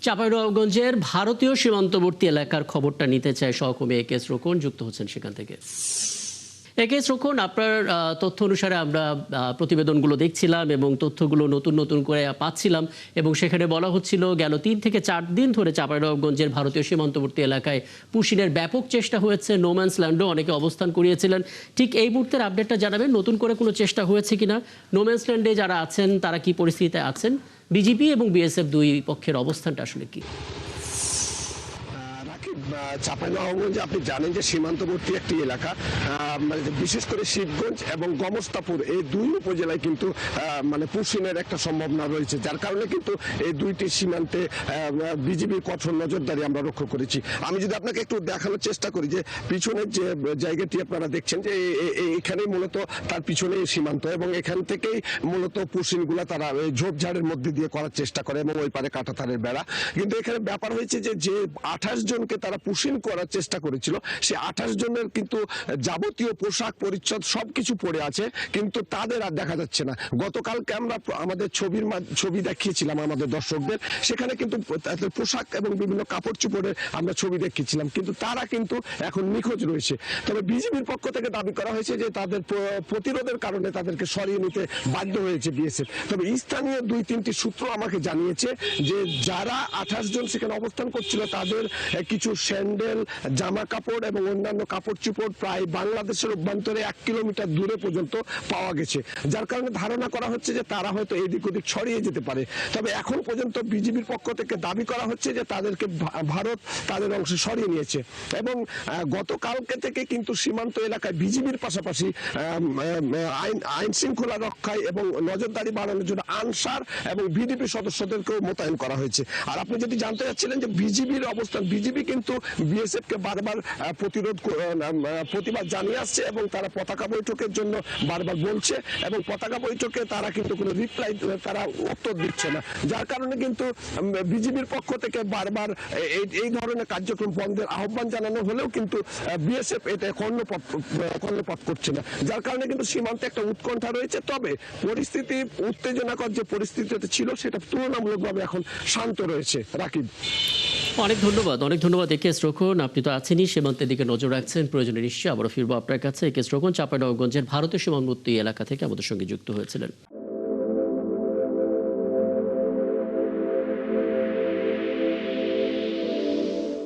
চাঁপাইনবাবগঞ্জের ভারতীয় সীমান্তবর্তী এলাকার খবরটা নিতে চায় সহকর্মী একেএস রোকন, যুক্ত হচ্ছেন সেখান থেকে। একেএস রোকন, আপনার তথ্য অনুসারে আমরা প্রতিবেদনগুলো দেখছিলাম এবং তথ্যগুলো নতুন নতুন করে পাচ্ছিলাম, এবং সেখানে বলা হচ্ছিল গেল 3 থেকে 4 দিন ধরে চাঁপাইনবাবগঞ্জের ভারতীয় সীমান্তবর্তী এলাকায় পুশিনের ব্যাপক চেষ্টা হয়েছে। নোম্যান্স ল্যান্ডও অনেকে অবস্থান করিয়েছিলেন। ঠিক এই মুহূর্তের আপডেটটা জানাবেন, নতুন করে কোনো চেষ্টা হয়েছে কিনা? নোম্যান্স ল্যান্ডে যারা আছেন তারা কি পরিস্থিতিতে আছেন? বিজিবি এবং বিএসএফ দুই পক্ষের অবস্থানটা আসলে কি? চাঁপাইনবাবগঞ্জ আপনি জানেন যে সীমান্তবর্তী একটি এলাকা, বিশেষ করে শিবগঞ্জ এবং গমস্তাপুর এই দুই উপজেলায় কিন্তু পুশিনের একটা সম্ভাবনা রয়েছে, যার কারণে কিন্তু এই দুইটি সীমান্তে বিজিবির কঠোর নজরদারি আমরা লক্ষ্য করেছি। আমি যদি আপনাকে একটু দেখানোর চেষ্টা করি যে পিছনের যে জায়গাটি আপনারা দেখছেন যে এখানেই মূলত তার পিছনে সীমান্ত, এবং এখান থেকেই মূলত পুশিনগুলা তারা ঝোপঝাড়ের মধ্যে দিয়ে করার চেষ্টা করে, এবং ওই পারে কাঁটাতারের বেড়া। কিন্তু এখানে ব্যাপার হয়েছে যে 28 জনকে তারা পুশিন করার চেষ্টা করেছিল, সে 28 জনের কিন্তু যাবতীয় পোশাক পরিচ্ছদ সবকিছু পড়ে আছে, কিন্তু তাদের আর দেখা যাচ্ছে না। গতকালকে আমরা আমাদের ছবি দেখিয়েছিলাম আমাদের দর্শকদের, সেখানে কিন্তু তাদের পোশাক এবং বিভিন্ন কাপড় চোপড়ের আমরা ছবি দেখিয়েছিলাম, কিন্তু তারা কিন্তু এখন নিখোঁজ রয়েছে। তবে বিজিবির পক্ষ থেকে দাবি করা হয়েছে যে তাদের প্রতিরোধের কারণে তাদেরকে সরিয়ে নিতে বাধ্য হয়েছে বিএসএফ। তবে স্থানীয় 2-3টি সূত্র আমাকে জানিয়েছে যে যারা 28 জন সেখানে অবস্থান করছিল তাদের কিছু স্যান্ডেল, জামা কাপড় এবং অন্যান্য কাপড় চোপড় প্রায় বাংলাদেশের অভ্যন্তরে 1 কিলোমিটার দূরে পর্যন্ত পাওয়া গেছে, যার কারণে ধারণা করা হচ্ছে যে তারা হয়তো এদিক ওদিক ছড়িয়ে যেতে পারে। তবে এখন পর্যন্ত বিজিবির পক্ষ থেকে দাবি করা হচ্ছে যে তাদেরকে ভারত তাদের অংশে সরিয়ে নিয়েছে, এবং গতকালকে থেকে কিন্তু সীমান্ত এলাকায় বিজিবির পাশাপাশি আইন শৃঙ্খলা রক্ষায় এবং নজরদারি বাড়ানোর জন্য আনসার এবং ভিডিপি সদস্যদেরকেও মোতায়েন করা হয়েছে। আর আপনি যদি জানতে চাচ্ছিলেন যে বিজিবির অবস্থান, বিজিবি কিন্তু বিএসএফ কে বারবার প্রতিবাদ জানিয়ে আসছে, এবং তারা পতাকা বৈঠকের জন্য বারবার বলছে, এবং পতাকা বৈঠকে তারা কিন্তু কোনো রিপ্লাই, তারা উত্তর দিচ্ছে না, যার কারণে কিন্তু বিজিবির পক্ষ থেকে বারবার এই ধরনের কার্যক্রম বন্ধের আহ্বান জানানো হলেও কিন্তু বিএসএফ এটা কর্ণপাত করছে না, যার কারণে কিন্তু সীমান্তে একটা উৎকণ্ঠা রয়েছে। তবে পরিস্থিতি উত্তেজনাকর যে পরিস্থিতিতে ছিল সেটা তুলনামূলকভাবে এখন শান্ত রয়েছে। রাকিব, অনেক ধন্যবাদ একেএস রোকন। আপনি তো আছেনই, সীমান্তের দিকে নজর রাখছেন, প্রয়োজনে নিশ্চয়ই আবারও ফিরবো আপনার কাছে। একেএস রোকন চাঁপাইনবাবগঞ্জের ভারতীয় সীমান্তবর্তী এলাকা থেকে আমাদের সঙ্গে যুক্ত হয়েছিলেন।